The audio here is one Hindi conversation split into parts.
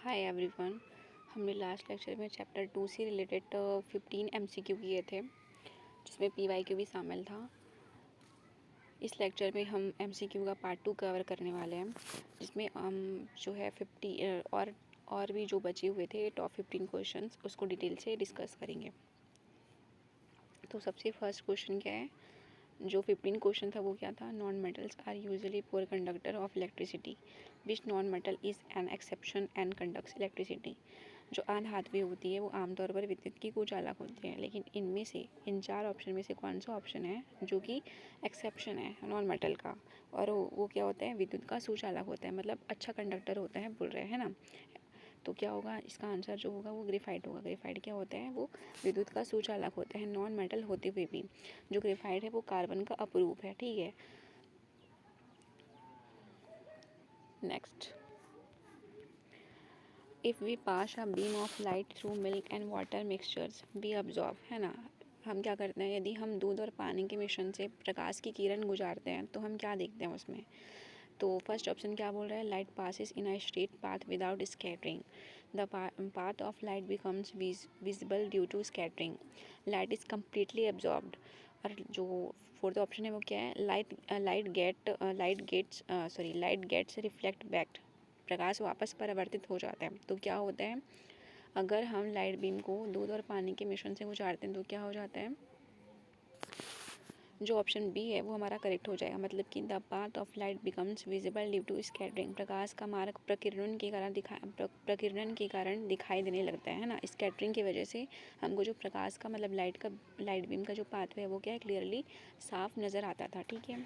Hi everyone. हमने लास्ट लेक्चर में चैप्टर 2 से रिलेटेड 15 एमसीक्यू किए थे, जिसमें पीवाईक्यू भी शामिल था। इस लेक्चर में हम एमसीक्यू का पार्ट 2 कवर करने वाले हैं, जिसमें हम जो है 50 और भी जो बचे हुए थे टॉप 15 क्वेश्चंस उसको डिटेल से डिस्कस करेंगे। तो सबसे फर्स्ट क्वेश्चन क्या है, जो 15 क्वेश्चन था वो क्या था, non metals are usually poor conductor of electricity, which non metal is an exception and conducts electricity. जो अधात्विक होती है वो आमतौर पर विद्युत की कुचालक होती है, लेकिन इनमें से इन 4 ऑप्शन में से कौन सा ऑप्शन है जो कि एक्सेप्शन है नॉन मेटल का, और वो क्या होता है, विद्युत का सुचालक होता है, मतलब अच्छा कंडक्टर होता है बोल रहे हैं ना। तो क्या होगा, इसका आंसर जो होगा वो ग्रेफाइट होगा। ग्रेफाइट क्या होता है, वो विद्युत का सुचालक होता है नॉन मेटल होते हुए भी। जो ग्रेफाइट है वो कार्बन का अपरूप है, ठीक है। Next, if we pass a beam of light through milk and water mixtures we absorb, है ना। हम क्या करते हैं, यदि हम दूध और पानी के मिश्रण से प्रकाश की किरण गुजारते हैं तो हम क्या देखते हैं उसमें। तो फर्स्ट ऑप्शन क्या बोल रहा है, light passes in a straight path without scattering, the path of light becomes visible due to scattering, light is completely absorbed. और जो फोर्थ ऑप्शन है वो क्या है, लाइट गेट्स रिफ्लेक्ट बैक, प्रकाश वापस परावर्तित हो जाता है। तो क्या होता है, अगर हम लाइट बीम को दूध और पानी के मिश्रण से गुजारते हैं तो क्या हो जाता है, जो ऑप्शन बी है वो हमारा करेक्ट हो जाएगा। मतलब कि the path of light becomes visible due to scattering, प्रकाश का मार्ग प्रकीर्णन के कारण दिखाई देने लगता है ना। स्कैटरिंग की वजह से हमको जो प्रकाश का मतलब लाइट बीम का जो पाथ है वो क्या है, क्लियरली साफ नज़र आता था, ठीक है।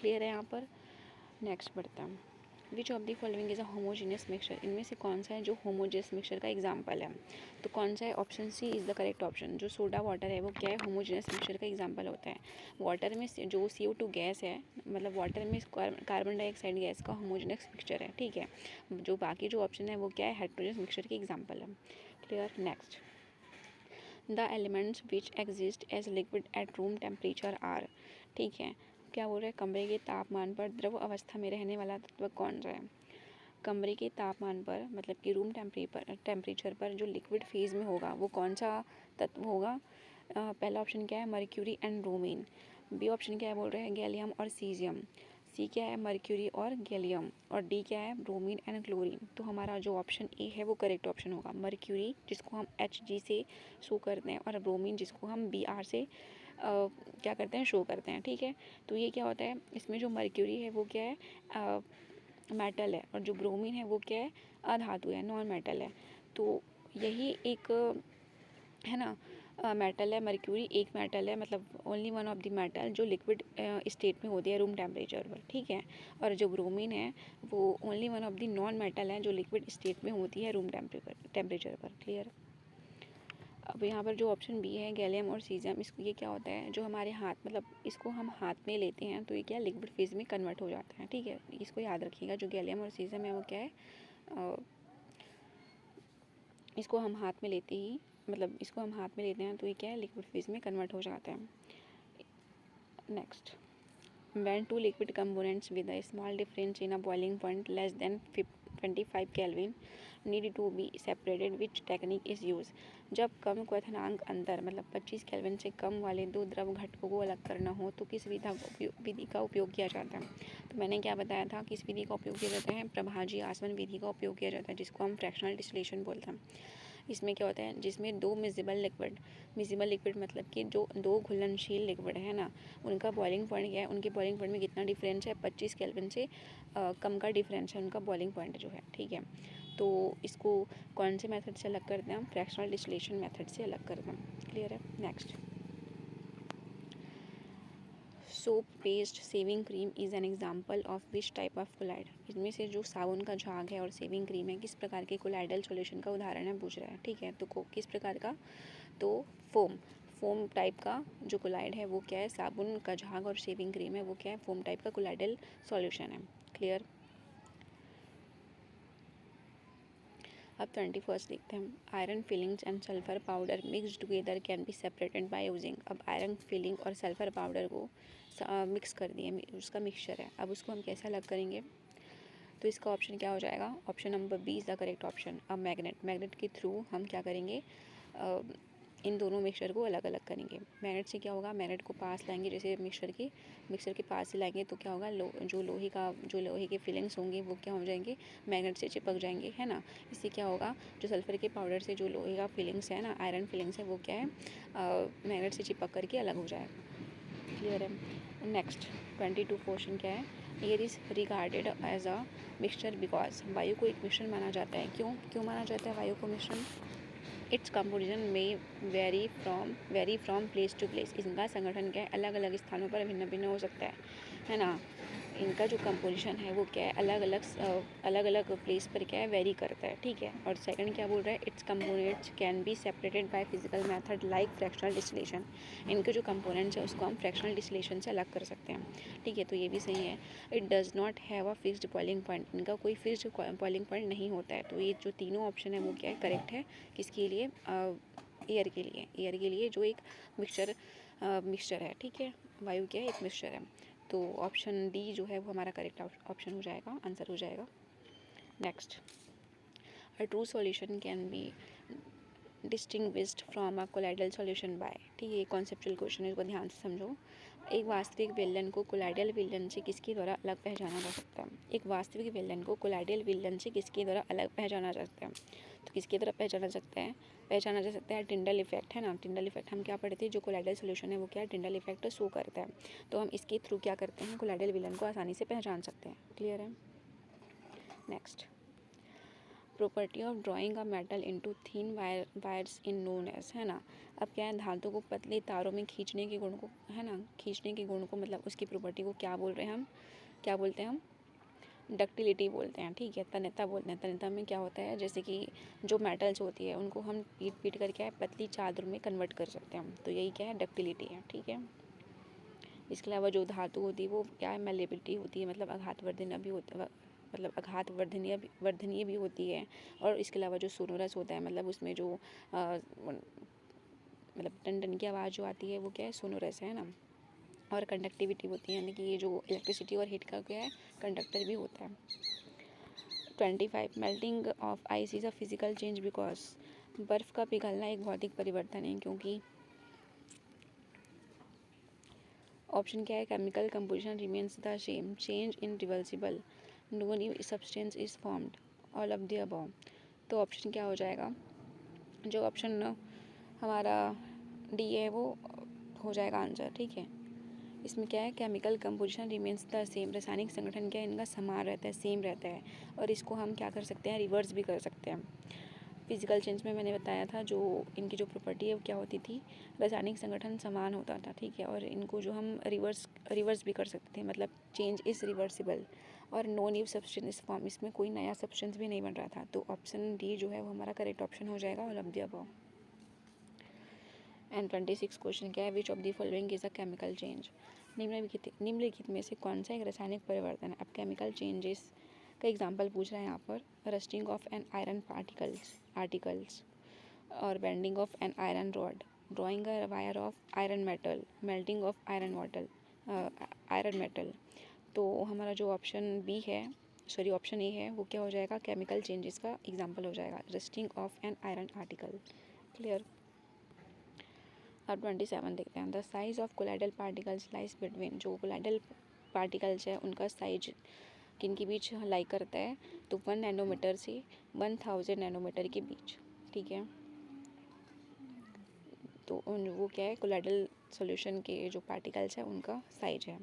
क्लियर है यहाँ पर। नेक्स्ट बढ़ता है, which of the following is a homogeneous mixture, इनमें से कौन सा है जो होमोजीनियस मिक्सचर का एग्जांपल है। तो कौन सा है, option C is the correct option. जो सोडा वाटर है वो क्या है, होमोजीनियस मिक्सचर का एग्जांपल होता है। वाटर में जो CO2 गैस है, मतलब वाटर में कार्बन डाइऑक्साइड गैस का होमोजीनियस मिक्सचर है, ठीक है। जो बाकी जो ऑप्शन है वो क्या है, हेटेरोजेनियस मिक्सचर के एग्जाम्पल है। Clear. Next, the elements which exist as liquid at room temperature are, ठीक है। क्या बोल रहे हैं, कमरे के तापमान पर द्रव अवस्था में रहने वाला तत्व कौन सा है। कमरे के तापमान पर मतलब कि रूम टेम्परेचर पर जो लिक्विड फेज में होगा वो कौन सा तत्व होगा। पहला ऑप्शन क्या है, mercury and bromine. B option क्या है, बोल रहे हैं गैलियम और सीजियम। सी क्या है, मर्क्यूरी और गैलियम। और डी क्या है, ब्रोमीन एंड क्लोरीन। तो हमारा जो ऑप्शन ए है वो करेक्ट ऑप्शन होगा। मर्क्यूरी जिसको हम Hg से शो करते हैं, और ब्रोमीन जिसको हम Br से क्या करते हैं, शो करते हैं, ठीक है। तो ये क्या होता है, इसमें जो मर्क्यूरी है वो क्या है, मेटल है, और जो ब्रोमीन है वो क्या है, अधातु है, नॉन मेटल है। तो यही एक है ना, मेटल है। मर्क्यूरी एक मेटल है, मतलब only one of the metal जो लिक्विड स्टेट में होती है रूम टेम्परेचर पर, ठीक है। और जो ब्रोमीन है वो only one of the non metal है जो लिक्विड स्टेट में होती है रूम टेम्परेचर पर। क्लियर। अब यहाँ पर जो ऑप्शन बी है गैलियम और सीजियम, इसको ये क्या होता है, जो हमारे हाथ मतलब इसको हम हाथ में लेते हैं तो ये क्या लिक्विड फेज में कन्वर्ट हो जाता है, ठीक है। इसको याद रखिएगा, जो गैलियम और सीजियम है वो क्या है, इसको हम हाथ में लेते ही मतलब इसको हम हाथ में लेते हैं तो ये क्या है, लिक्विड फेज में कन्वर्ट हो जाता है। Next, when two liquid components with a small difference in a boiling point less than 25 Kelvin need to be separated, which technique is used। जब कम क्वथनांक अंतर मतलब 25 केल्विन से कम वाले दो द्रव घटकों को अलग करना हो तो किस विधि का उपयोग किया जाता है। तो मैंने क्या बताया था, किस विधि का उपयोग किया जाता है, प्रभाजी आसवन विधि का उपयोग किया जाता है, जिसको हम फ्रैक्शनल डिस्टिलेशन बोलते हैं। इसमें क्या होता है, जिसमें दो मिजिबल लिक्विड मतलब कि जो दो घुलनशील लिक्विड है ना, उनका बॉइलिंग पॉइंट क्या है, उनके बॉइलिंग पॉइंट में कितना डिफरेंस है, 25 केल्विन से कम का डिफरेंस है उनका बॉइलिंग पॉइंट जो है, ठीक है। तो इसको कौन से मेथड से अलग करते हैं हम, फ्रैक्शनल डिस्टिलेशन मेथड से अलग करते हैं। क्लियर है। Next, soap paste shaving cream is an example of which type of colloid. इसमें से जो साबुन का झाग है और सेविंग क्रीम है किस प्रकार के कोलाइडल सॉल्यूशन का उदाहरण है पूछ रहा है, ठीक है। तो किस प्रकार का, तो फोम टाइप का जो कोलाइड है वो क्या है, साबुन का झाग और शेविंग क्रीम है वो क्या है, फोम टाइप का कोलाइडल सॉल्यूशन है। क्लियर। अब 21 देखते हैं, iron filings and sulphur powder mix together can be separated by using. अब आयरन फिलिंग और सल्फर पाउडर को मिक्स कर दिए, उसका मिक्सचर है, अब उसको हम कैसे अलग करेंगे। तो इसका ऑप्शन क्या हो जाएगा? Option number B is the correct option. अब मैग्नेट के थ्रू हम क्या करेंगे, इन दोनों मिक्सचर को अलग अलग करेंगे। मैग्नेट से क्या होगा, मैग्नेट को पास लाएंगे, जैसे मिक्सचर के पास से लाएंगे तो क्या होगा, जो लोहे के फिलिंग्स होंगे वो क्या हो जाएंगे, मैग्नेट से चिपक जाएंगे, है ना। इससे क्या होगा, जो सल्फर के पाउडर से जो लोहे का फिलिंग्स है ना, आयरन फिलिंग्स है, वो क्या है, मैग्नेट से चिपक करके अलग हो जाएगा। क्लियर है। नेक्स्ट 22 क्वेश्चन क्या है, air is regarded as a mixture because, वायु को एक मिश्रण माना जाता है। क्यों माना जाता है वायु को मिश्रण? इट्स कंपोजिशन में vary from place to place, इनका संगठन क्या है, अलग अलग स्थानों पर भिन्न भिन्न हो सकता है ना। इनका जो कंपोजिशन है वो क्या है, अलग अलग प्लेस पर क्या है, वेरी करता है, ठीक है। और सेकंड क्या बोल रहा है, it's components can be separated by physical method like fractional distillation, इनके जो कंपोनेंट्स है उसको हम फ्रैक्शनल डिस्टिलेशन से अलग कर सकते हैं, ठीक है। तो ये भी सही है। It does not have a fixed boiling point, इनका कोई फिक्स्ड बॉइलिंग पॉइंट नहीं होता है। तो ये जो तीनों ऑप्शन है वो क्या है, करेक्ट है। किसके लिए? एयर के लिए जो एक मिक्सचर है, ठीक है। वायु क्या है, एक मिक्सचर है। तो ऑप्शन डी जो है वो हमारा करेक्ट ऑप्शन हो जाएगा, आंसर हो जाएगा। Next, a true solution can be distinguished from a colloidal solution bye, ठीक है। ये कॉन्सेप्चुअल क्वेश्चन है, इसको ध्यान से समझो। एक वास्तविक विलयन को कोलाइडल विलयन से किसके द्वारा अलग पहचाना जा सकता है? एक वास्तविक विलयन को कोलाइडल विलयन से किसके द्वारा अलग पहचाना जा सकता है? तो किसकी तरह पहचाना जा सकता है टिंडल इफेक्ट, है ना। टिंडल इफेक्ट हम क्या पढ़े थे, जो कोलाइडल सोल्यूशन है वो क्या है, टिंडल इफेक्ट शो करता है। तो हम इसके थ्रू क्या करते हैं, कोलाइडल विलन को आसानी से पहचान सकते हैं। क्लियर है। Next, property of drawing a metal into thin wires in known as, है ना। अब क्या है, धातु को पतले तारों में खींचने के गुण को, है ना, खींचने के गुण को, मतलब उसकी प्रॉपर्टी को क्या बोल रहे हैं हम, क्या बोलते हैं हम, डक्टिलिटी बोलते हैं, ठीक है। तन्यता बोलते हैं। तन्यता में क्या होता है, जैसे कि जो मेटल्स होती है उनको हम पीट कर क्या है, पतली चादर में कन्वर्ट कर सकते हैं। तो यही क्या है, डक्टिलिटी है, ठीक है। इसके अलावा जो धातु होती है वो क्या है, मेलेबिलिटी होती है, मतलब वर्धनीय भी होती है। और इसके अलावा जो सोनोरस होता है, मतलब उसमें जो मतलब टन टन की आवाज़ जो आती है वो क्या है, सोनोरस है ना। और कंडक्टिविटी होती है, यानी कि ये जो इलेक्ट्रिसिटी और हीट का क्या है, कंडक्टर भी होता है। 25, melting of ice is a physical change because, बर्फ़ का पिघलना एक भौतिक परिवर्तन है क्योंकि, ऑप्शन क्या है, chemical composition remains the same, change in reversible, no new substance is formed, all of the above. तो ऑप्शन क्या हो जाएगा, जो ऑप्शन हमारा डी है वो हो जाएगा आंसर, ठीक है। इसमें क्या है, chemical composition remains the same, रासायनिक संगठन क्या है, इनका समान रहता है, सेम रहता है। और इसको हम क्या कर सकते हैं, रिवर्स भी कर सकते हैं। फिजिकल चेंज में मैंने बताया था, जो इनकी जो प्रॉपर्टी है वो क्या होती थी, रासायनिक संगठन समान होता था, ठीक है। और इनको जो हम रिवर्स भी कर सकते थे, मतलब चेंज इज़ रिवर्सिबल। और नो न्यू सब्सटेंस फॉर्म, इसमें कोई नया सब्सटेंस भी नहीं बन रहा था। तो ऑप्शन डी जो है वो हमारा करेक्ट ऑप्शन हो जाएगा, all of the above. And 26 question क्या है, which of the following is a chemical change, निम्नलिखित में से कौन सा एक रासायनिक परिवर्तन है। अब केमिकल चेंजेस का एग्जाम्पल पूछ रहा है यहाँ पर, rusting of an iron articles और bending of an iron rod, drawing a wire of iron metal, melting of iron metal. तो हमारा जो ऑप्शन ए है वो क्या हो जाएगा, केमिकल चेंजेस का एग्जाम्पल हो जाएगा, rusting of an iron article. Clear. अब 27 देखते हैं, the size of colloidal particles lies between, जो कोलाइडल पार्टिकल्स है उनका साइज किन के बीच लाई करता है, तो 1 नैनोमीटर से 1000 नैनोमीटर के बीच, ठीक है। तो वो क्या है, कोलाइडल सॉल्यूशन के जो पार्टिकल्स है उनका साइज है।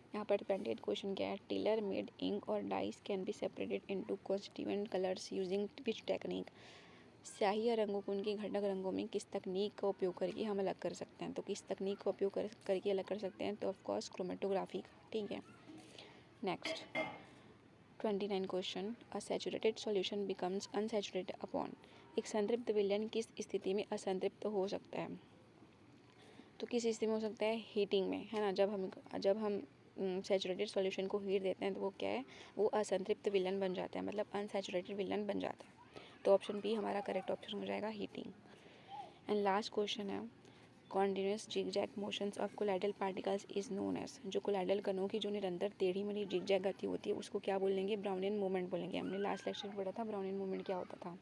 यहाँ पर 28 क्वेश्चन क्या है, टेलर मेड इंक और dice can be separated into constituent colours using which technique, स्याही या रंगों को उनके घटक रंगों में किस तकनीक का उपयोग करके हम अलग कर सकते हैं। तो किस तकनीक का उपयोग करके अलग कर सकते हैं, तो ऑफकोर्स क्रोमेटोग्राफी, ठीक है। नेक्स्ट 29 क्वेश्चन, अ saturated solution becomes unsaturated upon, एक संतृप्त विलयन किस स्थिति में असंतृप्त हो सकता है। तो किस स्थिति में हो सकता है, हीटिंग में, है ना। जब हम सैचुरेटेड सॉल्यूशन को हीट देते हैं तो वो क्या है, वो असंतृप्त विलयन बन जाता है, मतलब अनसैचुरेटेड विलयन बन जाता है। तो ऑप्शन बी हमारा करेक्ट ऑप्शन हो जाएगा, हीटिंग। एंड लास्ट क्वेश्चन है, continuous zigzag motions of colloidal particles is known as, जो कोलाइडल कणों की जो निरंतर टेढ़ी मेढ़ी जिगजैग गति होती है उसको क्या बोलेंगे? ब्राउनियन मूवमेंट बोलेंगे। हमने लास्ट लेक्चर में पढ़ा था ब्राउनियन मूवमेंट क्या होता था।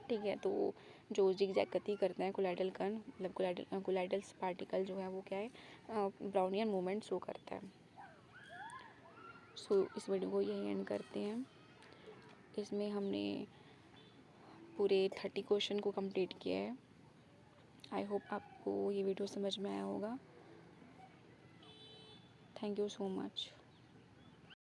ठीक है, तो जो जिगजैग गति करते हैं कोलाइडल कण, मतलब कोलाइडल पार्टिकल जो है वो क्या है? ब्राउनियन मूवमेंट शो करता है। सो इस वीडियो को यही एंड करते हैं। इसमें हमने पूरे 30 क्वेश्चन को कंप्लीट किया है। आई होप आपको ये वीडियो समझ में आया होगा। Thank you so much.